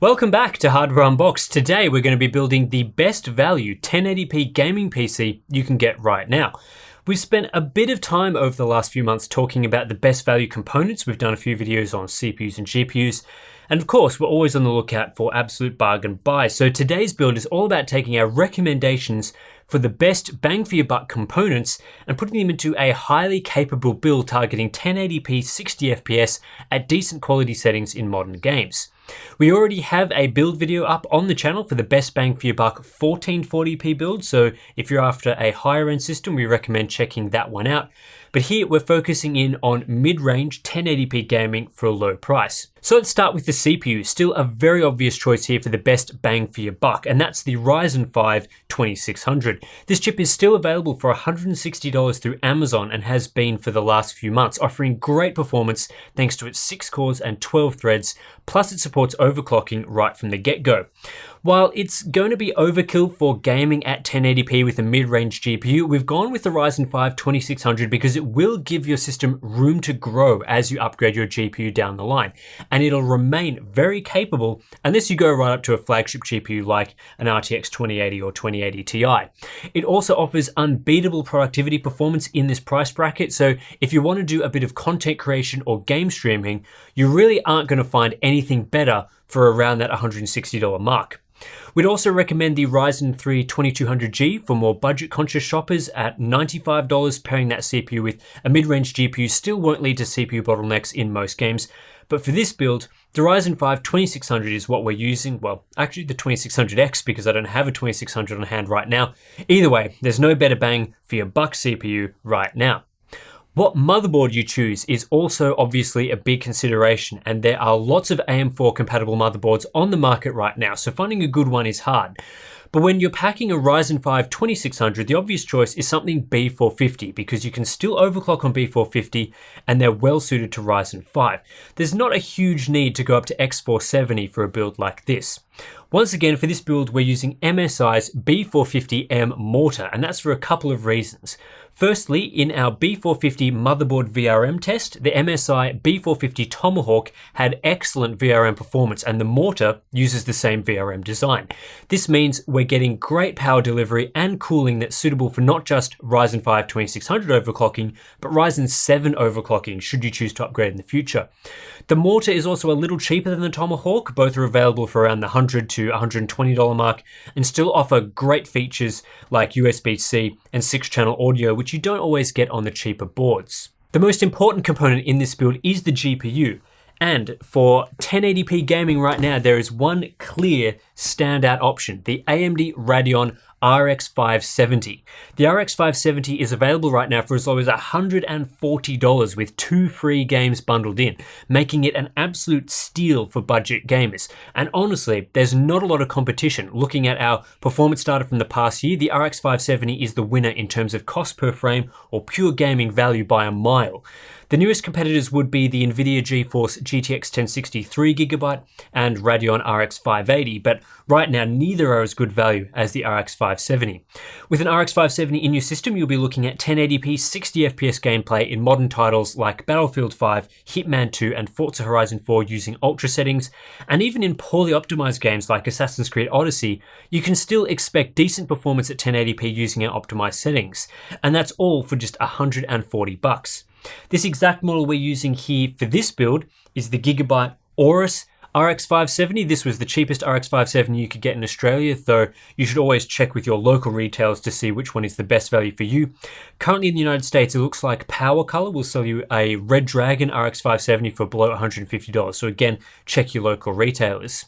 Welcome back to Hardware Unboxed. Today we're going to be building the best value 1080p gaming PC you can get right now. We've spent a bit of time over the last few months talking about the best value components. We've done a few videos on CPUs and GPUs. And of course, we're always on the lookout for absolute bargain buys. So today's build is all about taking our recommendations for the best bang for your buck components and putting them into a highly capable build targeting 1080p 60 FPS at decent quality settings in modern games. We already have a build video up on the channel for the best bang for your buck 1440p build, so if you're after a higher end system, we recommend checking that one out. But here we're focusing in on mid-range 1080p gaming for a low price. So let's start with the CPU, still a very obvious choice here for the best bang for your buck, and that's the Ryzen 5 2600. This chip is still available for $160 through Amazon and has been for the last few months, offering great performance thanks to its 6 cores and 12 threads, plus it supports overclocking right from the get-go. While it's going to be overkill for gaming at 1080p with a mid-range GPU, we've gone with the Ryzen 5 2600 because it will give your system room to grow as you upgrade your GPU down the line. And it'll remain very capable unless you go right up to a flagship GPU like an RTX 2080 or 2080 Ti. It also offers unbeatable productivity performance in this price bracket, so if you want to do a bit of content creation or game streaming, you really aren't going to find anything better for around that $160 mark. We'd also recommend the Ryzen 3 2200G for more budget-conscious shoppers at $95. Pairing that CPU with a mid-range GPU still won't lead to CPU bottlenecks in most games. But for this build, the Ryzen 5 2600 is what we're using. Well, actually the 2600X, because I don't have a 2600 on hand right now. Either way, there's no better bang for your buck CPU right now. What motherboard you choose is also obviously a big consideration, and there are lots of AM4 compatible motherboards on the market right now, so finding a good one is hard. But when you're packing a Ryzen 5 2600, the obvious choice is something B450 because you can still overclock on B450 and they're well suited to Ryzen 5. There's not a huge need to go up to X470 for a build like this. Once again, for this build, we're using MSI's B450M mortar, and that's for a couple of reasons. Firstly, in our B450 motherboard VRM test, the MSI B450 Tomahawk had excellent VRM performance, and the mortar uses the same VRM design. This means we're getting great power delivery and cooling that's suitable for not just Ryzen 5 2600 overclocking, but Ryzen 7 overclocking should you choose to upgrade in the future. The mortar is also a little cheaper than the Tomahawk. Both are available for around the $100 to $120 mark and still offer great features like USB-C and 6-channel audio, which you don't always get on the cheaper boards. The most important component in this build is the GPU. And for 1080p gaming right now, there is one clear standout option, the AMD Radeon RX 570. The RX 570 is available right now for as low as $140 with 2 free games bundled in, making it an absolute steal for budget gamers. And honestly, there's not a lot of competition. Looking at our performance data from the past year, the RX 570 is the winner in terms of cost per frame or pure gaming value by a mile. The newest competitors would be the NVIDIA GeForce GTX 1060 3GB and Radeon RX 580, but right now neither are as good value as the RX 570. With an RX 570 in your system, you'll be looking at 1080p 60 FPS gameplay in modern titles like Battlefield 5, Hitman 2 and Forza Horizon 4 using ultra settings, and even in poorly optimized games like Assassin's Creed Odyssey, you can still expect decent performance at 1080p using our optimized settings, and that's all for just $140. This exact model we're using here for this build is the Gigabyte Aorus RX 570. This was the cheapest RX 570 you could get in Australia, though you should always check with your local retailers to see which one is the best value for you. Currently in the United States, it looks like Power Color will sell you a Red Dragon RX 570 for below $150. So again, check your local retailers.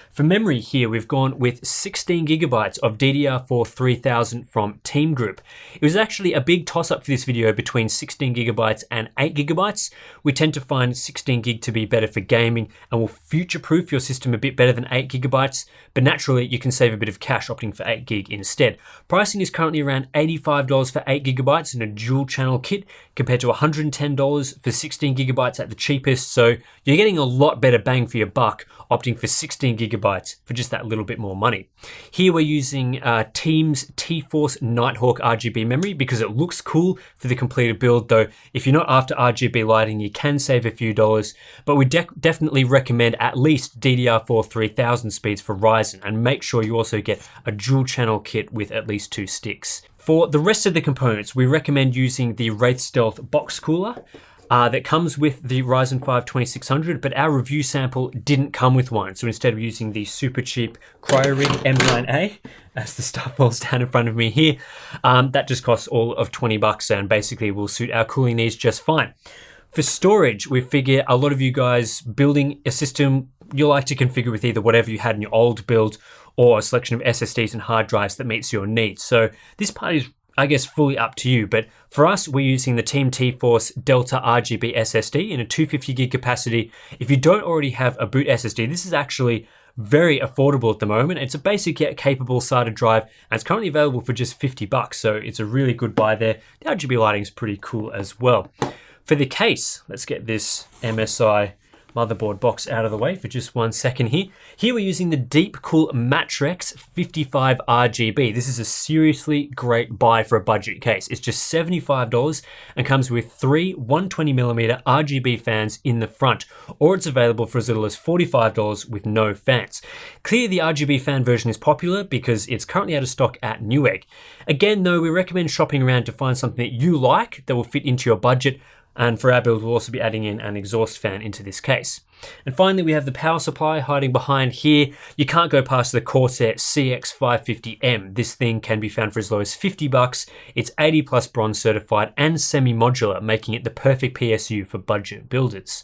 For memory here, we've gone with 16 gigabytes of DDR4 3000 from Team Group. It was actually a big toss-up for this video between 16 gigabytes and 8 gigabytes. We tend to find 16 gig to be better for gaming and will future-proof your system a bit better than 8 gigabytes, but naturally you can save a bit of cash opting for 8 gig instead. Pricing is currently around $85 for 8 gigabytes in a dual-channel kit compared to $110 for 16 gigabytes at the cheapest, so you're getting a lot better bang for your buck opting for 16 gigabytes gigabytes for just that little bit more money. Here we're using Team's T-Force Nighthawk RGB memory because it looks cool for the completed build, though if you're not after RGB lighting, you can save a few dollars, but we definitely recommend at least DDR4 3000 speeds for Ryzen, and make sure you also get a dual channel kit with at least 2 sticks. For the rest of the components, we recommend using the Wraith Stealth box cooler that comes with the Ryzen 5 2600, but our review sample didn't come with one. So instead of using the super cheap CryoRig M9A, as the stuff falls down in front of me here, that just costs all of $20 and basically will suit our cooling needs just fine. For storage, we figure a lot of you guys building a system, you like to configure with either whatever you had in your old build or a selection of SSDs and hard drives that meets your needs. So this part is, I guess, fully up to you, but for us, we're using the Team T-Force Delta RGB SSD in a 250 gig capacity. If you don't already have a boot SSD, this is actually very affordable at the moment. It's a basic yet capable SATA drive, and it's currently available for just $50, so it's a really good buy there. The RGB lighting is pretty cool as well. For the case, let's get this MSI motherboard box out of the way for just 1 second here. Here we're using the Deepcool Matrix 55 RGB. This is a seriously great buy for a budget case. It's just $75 and comes with 3 120mm RGB fans in the front, or it's available for as little as $45 with no fans. Clearly the RGB fan version is popular because it's currently out of stock at Newegg. Again though, we recommend shopping around to find something that you like that will fit into your budget. And for our build, we'll also be adding in an exhaust fan into this case. And finally, we have the power supply hiding behind here. You can't go past the Corsair CX550M. This thing can be found for as low as $50. It's 80 plus bronze certified and semi-modular, making it the perfect PSU for budget builders.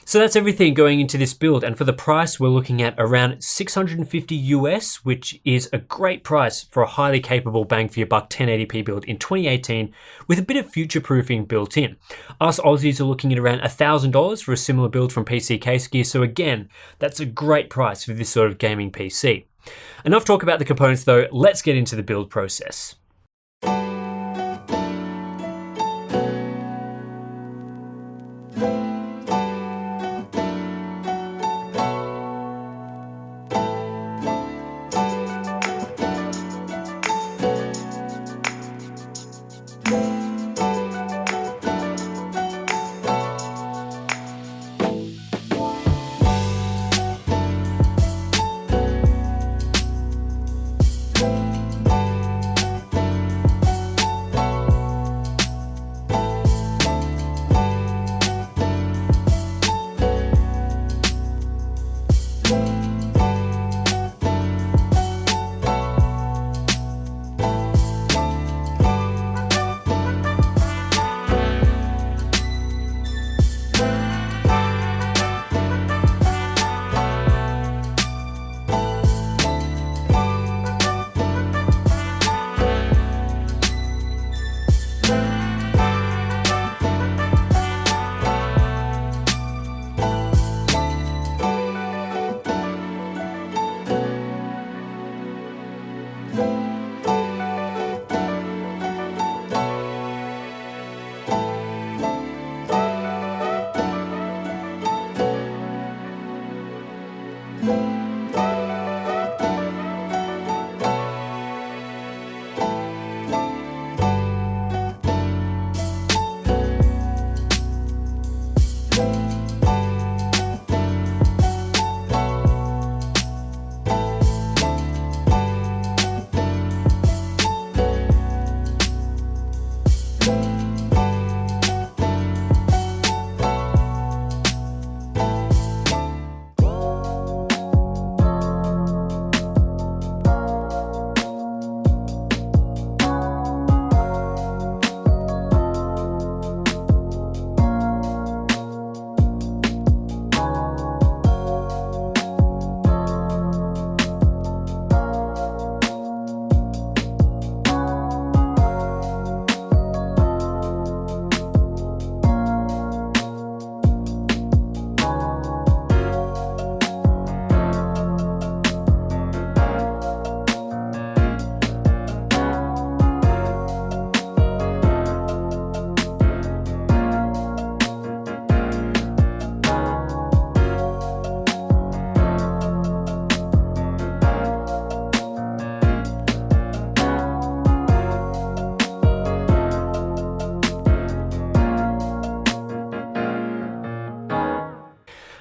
So that's everything going into this build, and for the price we're looking at around $650 US, which is a great price for a highly capable bang for your buck 1080p build in 2018 with a bit of future proofing built in. Us Aussies are looking at around $1,000 for a similar build from PC Case Gear, so again, that's a great price for this sort of gaming PC. Enough talk about the components though, let's get into the build process.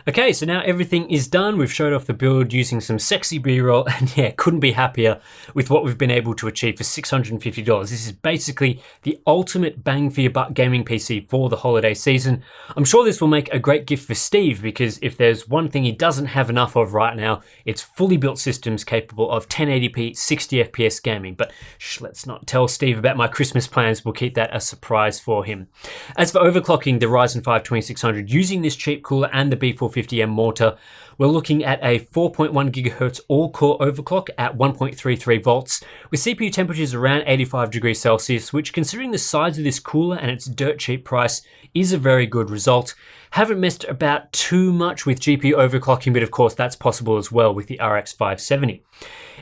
Okay, so now everything is done. We've showed off the build using some sexy B-roll, and yeah, couldn't be happier with what we've been able to achieve for $650. This is basically the ultimate bang for your buck gaming PC for the holiday season. I'm sure this will make a great gift for Steve, because if there's one thing he doesn't have enough of right now, it's fully built systems capable of 1080p 60 FPS gaming. But let's not tell Steve about my Christmas plans. We'll keep that a surprise for him. As for overclocking the Ryzen 5 2600 using this cheap cooler and the B450M mortar, we're looking at a 4.1 GHz all-core overclock at 1.33 volts with CPU temperatures around 85 degrees Celsius, which, considering the size of this cooler and its dirt cheap price, is a very good result. Haven't messed about too much with GPU overclocking, but of course that's possible as well with the RX 570.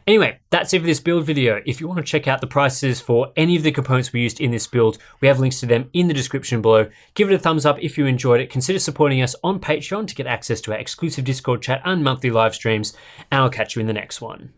Anyway, that's it for this build video. If you want to check out the prices for any of the components we used in this build, we have links to them in the description below. Give it a thumbs up if you enjoyed it. Consider supporting us on Patreon to get access to our exclusive Discord chat and monthly live streams, and I'll catch you in the next one.